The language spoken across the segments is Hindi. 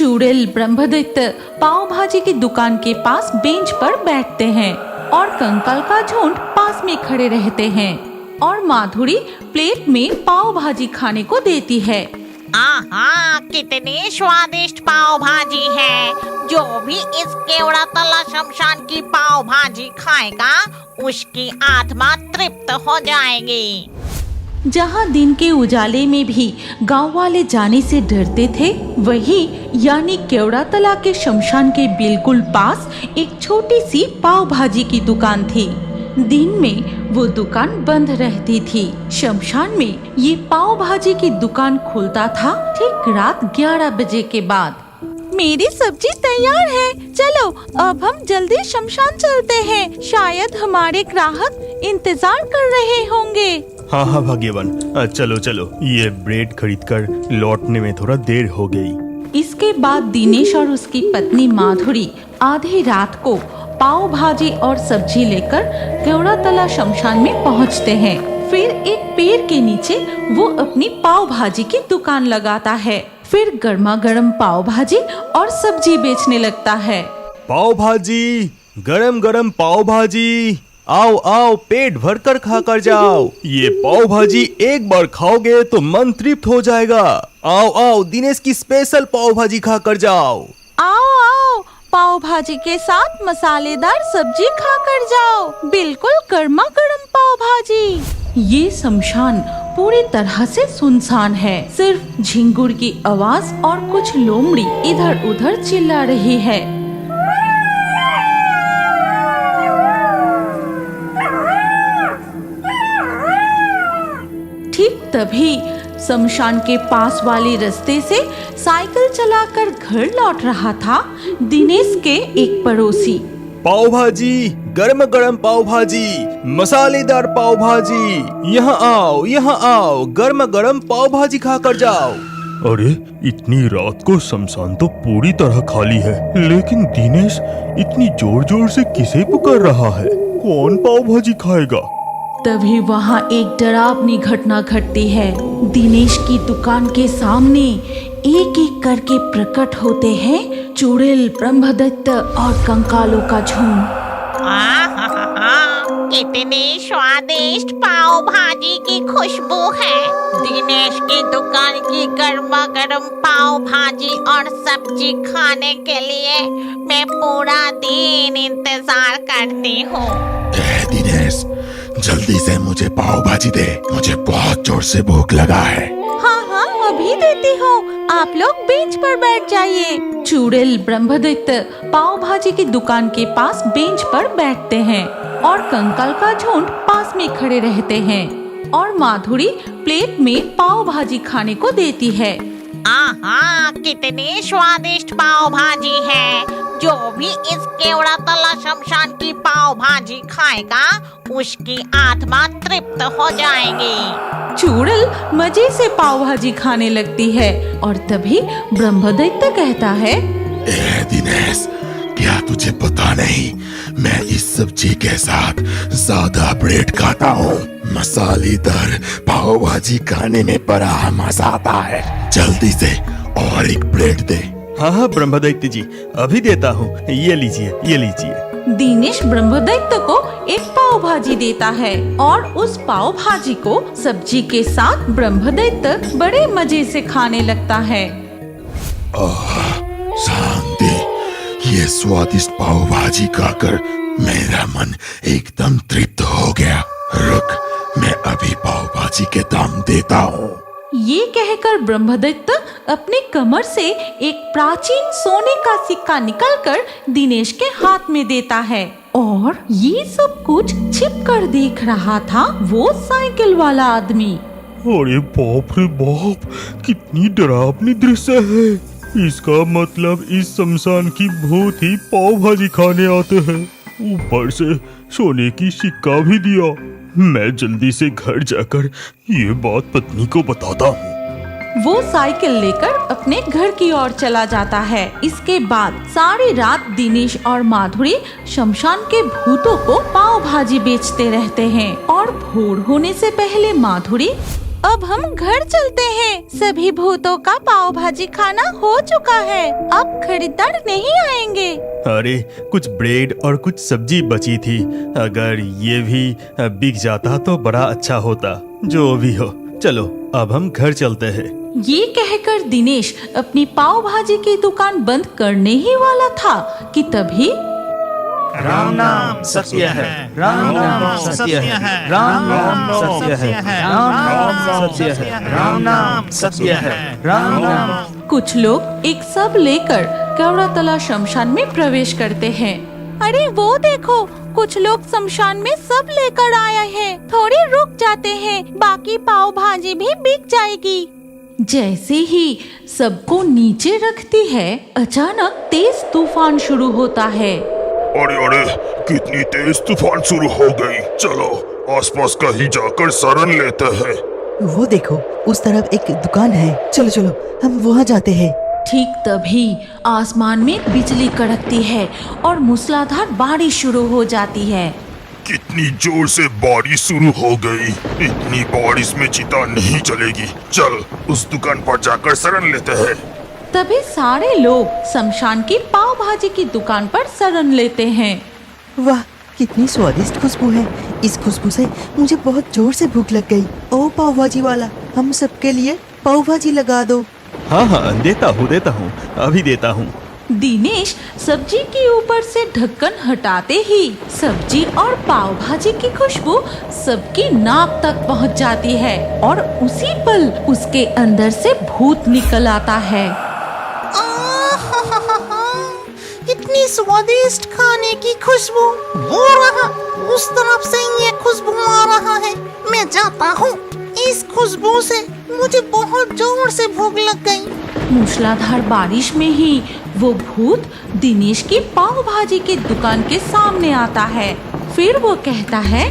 चुड़ैल ब्रह्मदत्त पाव भाजी की दुकान के पास बेंच पर बैठते हैं और कंकाल का झुंड पास में खड़े रहते हैं और माधुरी प्लेट में पाव भाजी खाने को देती है। आहा, कितनी स्वादिष्ट पाव भाजी है। जो भी इस केवड़ा तला शमशान की पाव भाजी खाएगा उसकी आत्मा तृप्त हो जाएगी। जहाँ दिन के उजाले में भी गांव वाले जाने से डरते थे, वही यानी केवड़ा तला के शमशान के बिल्कुल पास एक छोटी सी पाव भाजी की दुकान थी। दिन में वो दुकान बंद रहती थी। शमशान में ये पाव भाजी की दुकान खुलता था ठीक रात 11 बजे के बाद। मेरी सब्जी तैयार है, चलो अब हम जल्दी शमशान चलते हैं। शायद हमारे ग्राहक इंतजार कर रहे होंगे। हाँ भाग्यवान, चलो चलो, ये ब्रेड खरीदकर लौटने में थोड़ा देर हो गई। इसके बाद दिनेश और उसकी पत्नी माधुरी आधी रात को पाव भाजी और सब्जी लेकर केवड़ा तला शमशान में पहुंचते हैं। फिर एक पेड़ के नीचे वो अपनी पाव भाजी की दुकान लगाता है। फिर गर्मा गर्म पाव भाजी और सब्जी बेचने लगता है। पाव भाजी, गरम गरम पाव भाजी, आओ आओ, पेट भर कर खा कर जाओ। ये पाव भाजी एक बार खाओगे तो मन तृप्त हो जाएगा। आओ आओ, दिनेश की स्पेशल पाव भाजी खा कर जाओ। आओ आओ, पाव भाजी के साथ मसालेदार सब्जी खा कर जाओ। बिल्कुल गर्मा गर्म पाव भाजी। ये शमशान पूरी तरह से सुनसान है। सिर्फ झिंगुर की आवाज और कुछ लोमड़ी इधर उधर चिल्ला रही है। ठीक तभी शमशान के पास वाले रास्ते से साइकिल चलाकर घर लौट रहा था दिनेश के एक पड़ोसी। पाव भाजी, गरम गरम पाव भाजी, मसालेदार पाव भाजी, यहाँ आओ, गरम गरम पाव भाजी खा कर जाओ। अरे, इतनी रात को शमशान तो पूरी तरह खाली है, लेकिन दिनेश इतनी जोर जोर से किसे पुकार रहा है? कौन पाव भाजी खाएगा? तभी वहाँ एक डरावनी घटना घटती है। दिनेश की दुकान के सामने एक एक करके प्रकट होते हैं चुड़ैल ब्रह्मदत्त और कंकालों का झुंड। कितनी स्वादिष्ट पाव भाजी की खुशबू है। दिनेश की दुकान की गर्मा गर्म पाव भाजी और सब्जी खाने के लिए मैं पूरा दिन इंतजार करती हूँ। दिनेश, जल्दी से मुझे पाव भाजी दे, मुझे बहुत जोर से भूख लगा है। हाँ हाँ, अभी देती हूँ, आप लोग बेंच पर बैठ जाइए। चुड़ैल ब्रह्मदत्त पाव भाजी की दुकान के पास बेंच पर बैठते हैं और कंकाल का झुंड पास में खड़े रहते हैं और माधुरी प्लेट में पाव भाजी खाने को देती है। आहा, कितनी स्वादिष्ट पाव भाजी है। जो भी इस केवड़ा तला शमशान की पाव भाजी खाएगा उसकी आत्मा तृप्त हो जाएगी। चुड़ैल मजे से पाव भाजी खाने लगती है और तभी ब्रह्मदत्त कहता है, दिनेश, क्या तुझे पता नहीं, मैं इस सब्जी के साथ ज्यादा ब्रेड खाता हूँ। मसालेदार पाव भाजी खाने में बड़ा मजा आता है। जल्दी से और एक ब्रेड दे। हाँ ब्रह्मदत्त जी, अभी देता हूँ, ये लीजिए। दिनेश ब्रह्मदत्त को एक पाव भाजी देता है और उस पाव भाजी को सब्जी के साथ ब्रह्मदत्त बड़े मजे से खाने लगता है। शांति, ये स्वादिष्ट पाव भाजी खाकर मेरा मन एकदम तृप्त हो गया। रुक, मैं अभी पाव भाजी के दाम देता हूँ। ये कहकर ब्रह्मदत्त अपने कमर से एक प्राचीन सोने का सिक्का निकालकर दिनेश के हाथ में देता है और ये सब कुछ छिप कर देख रहा था वो साइकिल वाला आदमी। अरे बाप रे बाप, कितनी डरावनी दृश्य है। इसका मतलब इस शमशान की भूत ही पाव भाजी खाने आते हैं। ऊपर से सोने की सिक्का भी दिया। मैं जल्दी से घर जाकर ये बात पत्नी को बताता हूँ। वो साइकिल लेकर अपने घर की ओर चला जाता है। इसके बाद सारी रात दिनेश और माधुरी शमशान के भूतों को पाव भाजी बेचते रहते हैं और भोर होने से पहले माधुरी अब हम घर चलते हैं। सभी भूतों का पाव भाजी खाना हो चुका है। अब खरीदार नहीं आएंगे। अरे कुछ ब्रेड और कुछ सब्जी बची थी, अगर ये भी बिक जाता तो बड़ा अच्छा होता। जो भी हो, चलो अब हम घर चलते हैं। ये कहकर दिनेश अपनी पाव भाजी की दुकान बंद करने ही वाला था कि तभी राम नाम सत्य है, राम नाम सत्य है, राम नाम सत्य है, राम नाम सत्य है, राम नाम सत्य है, राम नाम। कुछ लोग एक सब लेकर केवड़ातला शमशान में प्रवेश करते हैं। अरे वो देखो, कुछ लोग शमशान में सब लेकर आए हैं। थोड़ी रुक जाते हैं, बाकी पाव भाजी भी बिक जाएगी। जैसे ही सबको नीचे रखती है, अचानक तेज तूफान शुरू होता है। अरे अरे, कितनी तेज तूफान शुरू हो गई। चलो आसपास कहीं जाकर शरण लेते हैं। वो देखो, उस तरफ एक दुकान है। चलो चलो, हम वहाँ जाते हैं। ठीक तभी आसमान में बिजली कड़कती है और मूसलाधार बारिश शुरू हो जाती है। कितनी जोर से बारिश शुरू हो गई। इतनी बारिश में चिता नहीं चलेगी। चल उस दुकान पर जाकर शरण लेते हैं। तभी सारे लोग शमशान की पाव भाजी की दुकान पर शरण लेते हैं। वाह, कितनी स्वादिष्ट खुशबू है। इस खुशबू से मुझे बहुत जोर से भूख लग गई। ओ पाव भाजी वाला, हम सबके लिए पाव भाजी लगा दो। हाँ हाँ, देता हूँ, अभी देता हूँ। दिनेश सब्जी के ऊपर से ढक्कन हटाते ही सब्जी और पाव भाजी की खुशबू सबकी नाक तक पहुंच जाती है और उसी पल उसके अंदर से भूत निकल आता है। कितनी स्वादिष्ट खाने की खुशबू। वो रहा, उस तरफ से ये खुशबू आ रहा है। मैं जाता हूँ। इस खुशबू से मुझे बहुत जोर से भूख लग गई। मूसलाधार बारिश में ही वो भूत दिनेश की पाव भाजी की दुकान के सामने आता है। फिर वो कहता है,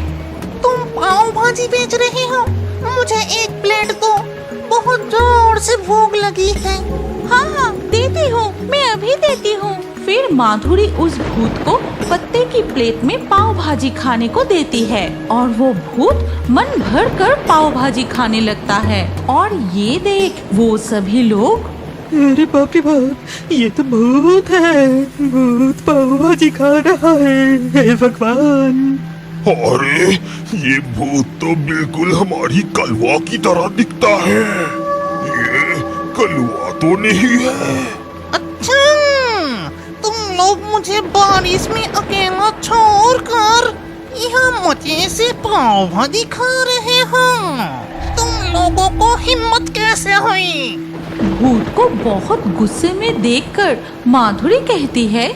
तुम पाव भाजी बेच रहे हो? मुझे एक प्लेट दो, बहुत जोर से भूख लगी है। हाँ, देती हूँ, मैं अभी देती हूँ। फिर माधुरी उस भूत को पत्ते की प्लेट में पाव भाजी खाने को देती है और वो भूत मन भर कर पाव भाजी खाने लगता है। और ये देख वो सभी लोग, अरे बाप रे बाप, ये तो भूत है। भूत पाव भाजी खा रहा है। हे भगवान। अरे ये भूत तो बिल्कुल हमारी कलवा की तरह दिखता है। ये कलवा तो नहीं है। अच्छा, तुम लोग मुझे बारिश में अकेला छोड़कर यहाँ मजे से पाव भाजी खा रहे हो। तुम लोगों को हिम्मत कैसे हुई? भूत को बहुत गुस्से में देखकर माधुरी कहती है,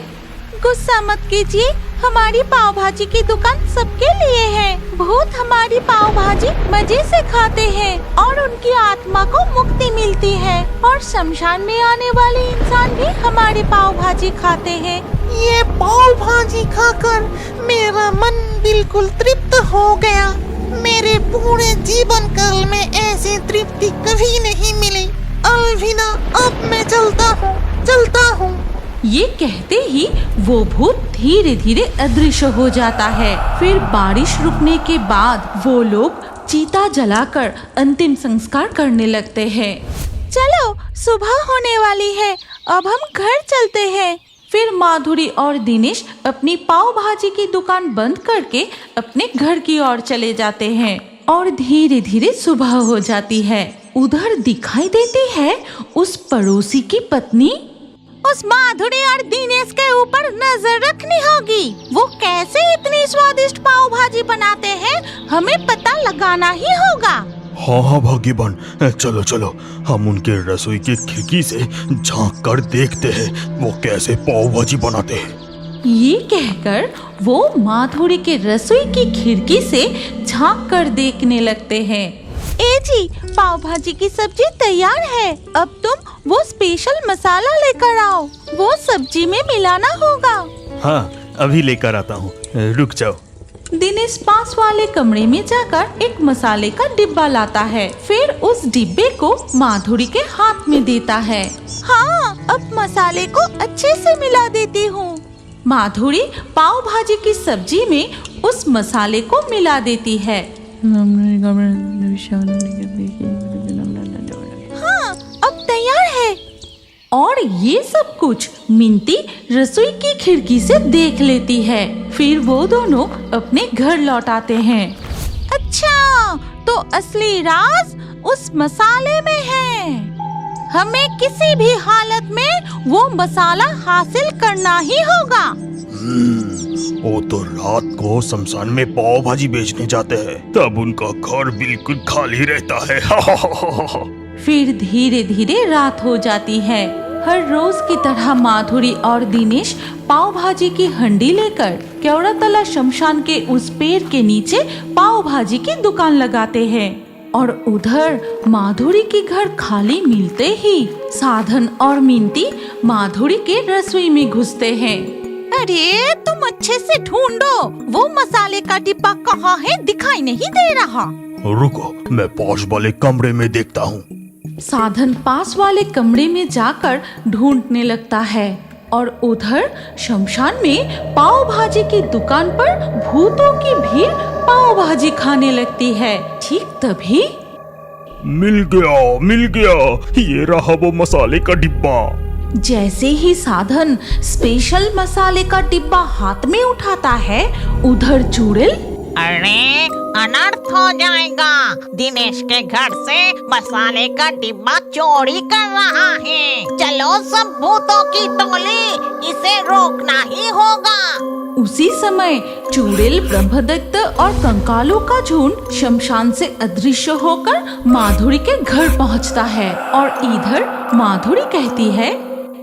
गुस्सा मत कीजिए, हमारी पाव भाजी की दुकान सबके लिए है। भूत हमारी पाव भाजी मजे से खाते हैं और उनकी आत्मा को मुक्ति मिलती है और शमशान में आने वाले इंसान भी हमारी पाव भाजी खाते हैं। ये पाव भाजी खाकर मेरा मन बिल्कुल तृप्त हो गया। मेरे पूरे जीवन काल में ऐसी तृप्ति कभी नहीं मिली। अलविदा, अब मैं चलता हूँ। ये कहते ही वो भूत धीरे धीरे अदृश्य हो जाता है। फिर बारिश रुकने के बाद वो लोग चीता जलाकर अंतिम संस्कार करने लगते हैं। चलो, सुबह होने वाली है, अब हम घर चलते हैं। फिर माधुरी और दिनेश अपनी पाव भाजी की दुकान बंद करके अपने घर की ओर चले जाते हैं और धीरे धीरे सुबह हो जाती है। उधर दिखाई देती है उस पड़ोसी की पत्नी। उस माधुरी और दिनेश के ऊपर नजर रखनी होगी। वो कैसे इतनी स्वादिष्ट पाव भाजी बनाते हैं, हमें पता लगाना ही होगा। हाँ हाँ भाग्यवान, चलो चलो, हम उनके रसोई की खिड़की से झांक कर देखते हैं वो कैसे पाव भाजी बनाते हैं। ये कहकर वो माधुरी के रसोई की खिड़की से झांक कर देखने लगते हैं। ए जी, पाव भाजी की सब्जी तैयार है। अब तुम वो स्पेशल मसाला लेकर आओ, वो सब्जी में मिलाना होगा। हाँ, अभी लेकर आता हूँ, रुक जाओ। दिनेश पास वाले कमरे में जाकर एक मसाले का डिब्बा लाता है। फिर उस डिब्बे को माधुरी के हाथ में देता है। हाँ, अब मसाले को अच्छे से मिला देती हूँ। माधुरी पाव भाजी की सब्जी में उस मसाले को मिला देती है। हाँ, अब तैयार है। और ये सब कुछ मिंती रसोई की खिड़की से देख लेती है। फिर वो दोनों अपने घर लौट आते हैं। अच्छा, तो असली राज उस मसाले में है। हमें किसी भी हालत में वो मसाला हासिल करना ही होगा। वो तो रात को शमशान में पाव भाजी बेचने जाते हैं, तब उनका घर बिल्कुल खाली रहता है। फिर धीरे धीरे रात हो जाती है। हर रोज की तरह माधुरी और दिनेश पाव भाजी की हंडी लेकर केवड़ातला शमशान के उस पेड़ के नीचे पाव भाजी की दुकान लगाते हैं। और उधर माधुरी के घर खाली मिलते ही साधन और मिंती माधुरी के रसोई में घुसते हैं। अरे तुम अच्छे से ढूंढो, वो मसाले का डिब्बा कहाँ है, दिखाई नहीं दे रहा। रुको, मैं पास वाले कमरे में देखता हूँ। साधन पास वाले कमरे में जाकर ढूंढने लगता है और उधर शमशान में पाव भाजी की दुकान पर भूतों की भीड़ पाव भाजी खाने लगती है। ठीक तभी मिल गया, ये रहा वो मसाले का डिब्बा। जैसे ही साधन स्पेशल मसाले का डिब्बा हाथ में उठाता है, उधर चुड़ैल, अरे अनर्थ हो जाएगा, दिनेश के घर से मसाले का डिब्बा चोरी कर रहा है। चलो सब भूतों की टोली, इसे रोकना ही होगा। उसी समय चुड़ैल, ब्रह्मदत्त और कंकालों का झुंड शमशान से अदृश्य होकर माधुरी के घर पहुंचता है। और इधर माधुरी कहती है,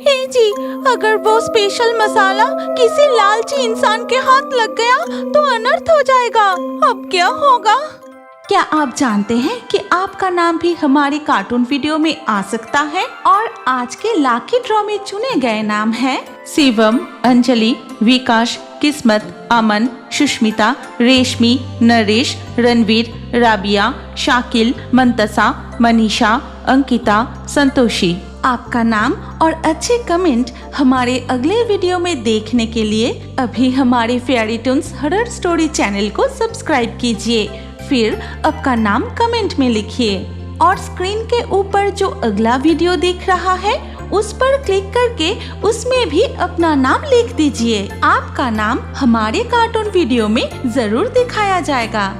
हे जी, अगर वो स्पेशल मसाला किसी लालची इंसान के हाथ लग गया तो अनर्थ हो जाएगा। अब क्या होगा? क्या आप जानते हैं कि आपका नाम भी हमारे कार्टून वीडियो में आ सकता है? और आज के लाकी ड्रॉ में चुने गए नाम हैं शिवम, अंजलि, विकास, किस्मत, अमन, सुष्मिता, रेशमी, नरेश, रणवीर, राबिया, शाकिल, मंतसा, मनीषा, अंकिता, संतोषी। आपका नाम और अच्छे कमेंट हमारे अगले वीडियो में देखने के लिए अभी हमारे fairy Toons horror story channel को सब्सक्राइब कीजिए। फिर आपका नाम कमेंट में लिखिए और स्क्रीन के ऊपर जो अगला वीडियो दिख रहा है उस पर क्लिक करके उसमें भी अपना नाम लिख दीजिए। आपका नाम हमारे कार्टून वीडियो में जरूर दिखाया जाएगा।